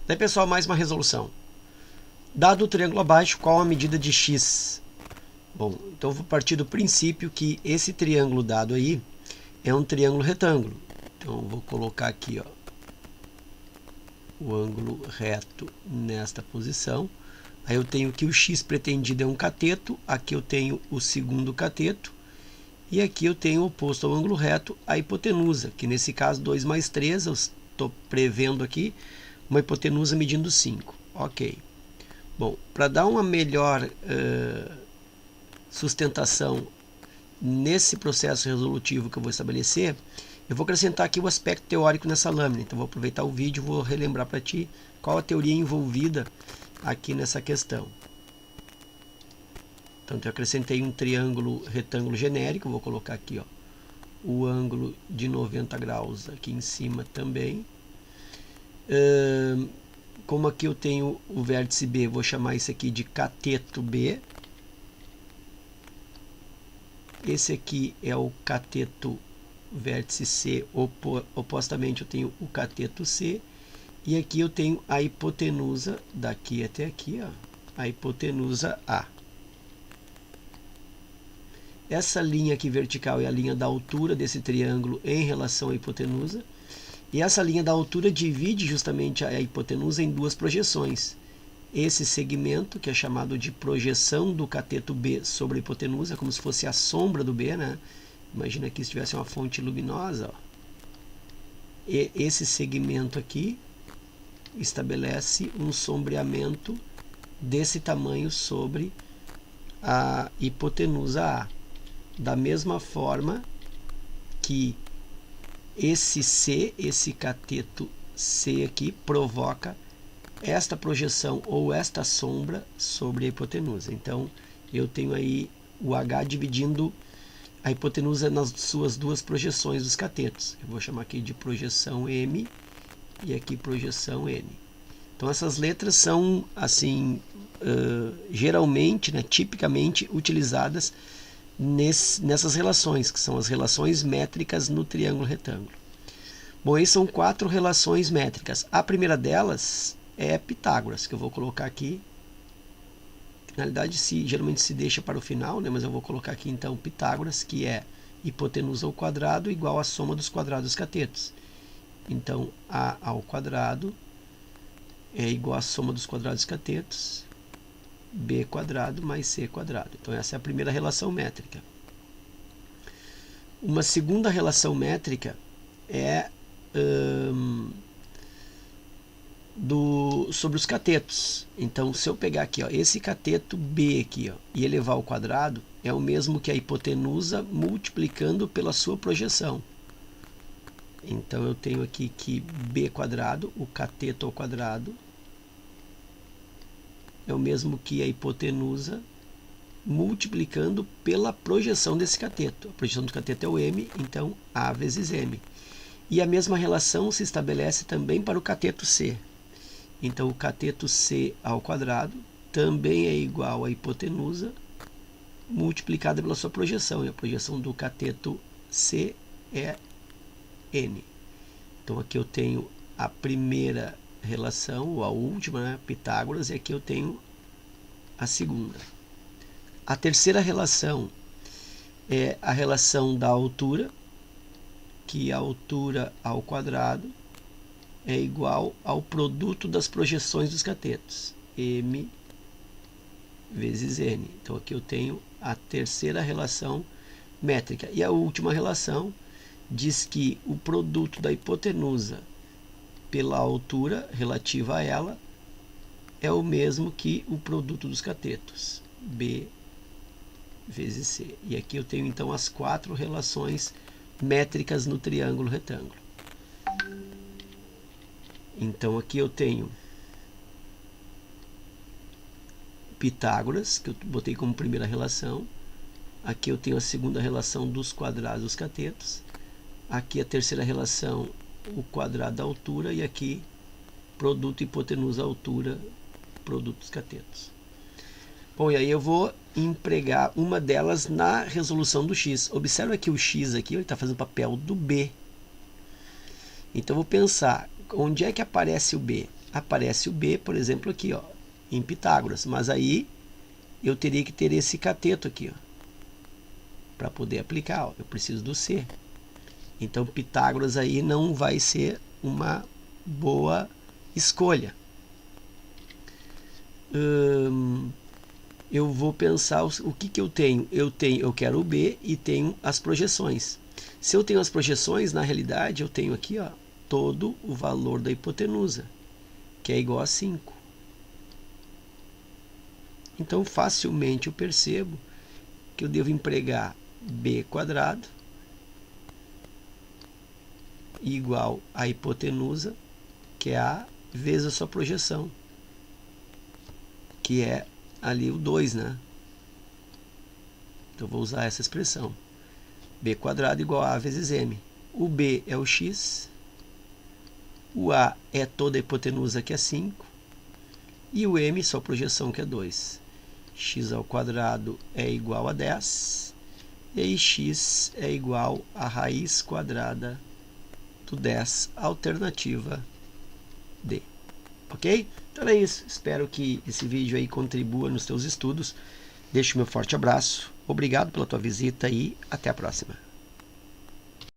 Daí, pessoal, mais uma resolução. Dado o triângulo abaixo, qual a medida de x? Bom, então eu vou partir do princípio que esse triângulo dado aí é um triângulo retângulo. Então eu vou colocar aqui, ó, o ângulo reto nesta posição. Aí eu tenho que o x pretendido é um cateto, aqui eu tenho o segundo cateto, e aqui eu tenho oposto ao ângulo reto a hipotenusa, que nesse caso 2 mais 3, eu estou prevendo aqui uma hipotenusa medindo 5. Ok. Bom, para dar uma melhor sustentação nesse processo resolutivo que eu vou estabelecer, eu vou acrescentar aqui o aspecto teórico nessa lâmina. Então, vou aproveitar o vídeo e vou relembrar para ti qual a teoria envolvida aqui nessa questão. Então, eu acrescentei um triângulo retângulo genérico, vou colocar aqui, ó, o ângulo de 90 graus aqui em cima também. Como aqui eu tenho o vértice B, vou chamar isso aqui de cateto B. Esse aqui é o cateto vértice C, opostamente eu tenho o cateto C. E aqui eu tenho a hipotenusa, daqui até aqui, ó, a hipotenusa A. Essa linha aqui vertical é a linha da altura desse triângulo em relação à hipotenusa. E essa linha da altura divide justamente a hipotenusa em duas projeções. Esse segmento, que é chamado de projeção do cateto B sobre a hipotenusa, como se fosse a sombra do B, né? Imagina que se tivesse uma fonte luminosa, ó. E esse segmento aqui estabelece um sombreamento desse tamanho sobre a hipotenusa A. Da mesma forma que esse C, esse cateto C aqui, provoca esta projeção ou esta sombra sobre a hipotenusa. Então, eu tenho aí o H dividindo a hipotenusa nas suas duas projeções dos catetos. Eu vou chamar aqui de projeção M e aqui projeção N. Então, essas letras são, assim, geralmente, né, tipicamente utilizadas nessas relações, que são as relações métricas no triângulo retângulo. Bom, aí são 4 relações métricas. A primeira delas é Pitágoras, que eu vou colocar aqui. Na realidade, geralmente se deixa para o final, né? Mas eu vou colocar aqui então Pitágoras, que é hipotenusa ao quadrado igual à soma dos quadrados dos catetos. Então, A ao quadrado é igual à soma dos quadrados dos catetos, B quadrado mais C quadrado. Então, essa é a primeira relação métrica. Uma segunda relação métrica é sobre os catetos. Então, se eu pegar aqui, ó, esse cateto B aqui, ó, e elevar ao quadrado, é o mesmo que a hipotenusa multiplicando pela sua projeção. Então, eu tenho aqui que B quadrado, o cateto ao quadrado, é o mesmo que a hipotenusa multiplicando pela projeção desse cateto. A projeção do cateto é o M, então A vezes M. E a mesma relação se estabelece também para o cateto C. Então, o cateto C ao quadrado também é igual à hipotenusa multiplicada pela sua projeção. E a projeção do cateto C é N. Então, aqui eu tenho a primeira relação, ou a última, né, Pitágoras, e aqui eu tenho a segunda. A terceira relação é a relação da altura, que a altura ao quadrado é igual ao produto das projeções dos catetos, M vezes N. Então, aqui eu tenho a terceira relação métrica. E a última relação diz que o produto da hipotenusa pela altura relativa a ela é o mesmo que o produto dos catetos, B vezes C. E aqui eu tenho, então, as 4 relações métricas no triângulo retângulo. Então, aqui eu tenho Pitágoras, que eu botei como primeira relação. Aqui eu tenho a segunda relação dos quadrados dos catetos. Aqui a terceira relação, o quadrado da altura. E aqui, produto hipotenusa altura, produto dos catetos. Bom, e aí eu vou empregar uma delas na resolução do x. Observa que o x aqui está fazendo o papel do B. Então, eu vou pensar, onde é que aparece o B? aparece o B, por exemplo, aqui, ó, em Pitágoras. Mas aí eu teria que ter esse cateto aqui, ó, para poder aplicar. Ó, eu preciso do C. Então Pitágoras aí não vai ser uma boa escolha. Eu vou pensar o que eu tenho. Eu quero o B e tenho as projeções. Se eu tenho as projeções, na realidade eu tenho aqui, ó, todo o valor da hipotenusa, que é igual a 5. Então facilmente eu percebo que eu devo empregar B quadrado igual a hipotenusa, que é A, vezes a sua projeção, que é ali o 2, né? Então eu vou usar essa expressão. B quadrado igual a vezes M. O B é o x, o A é toda a hipotenusa, que é 5, e o M, sua projeção, que é 2. X ao quadrado é igual a 10, e aí x é igual a raiz quadrada do 10, alternativa D. Ok? Então é isso. Espero que esse vídeo aí contribua nos teus estudos. Deixo meu forte abraço. Obrigado pela tua visita e até a próxima.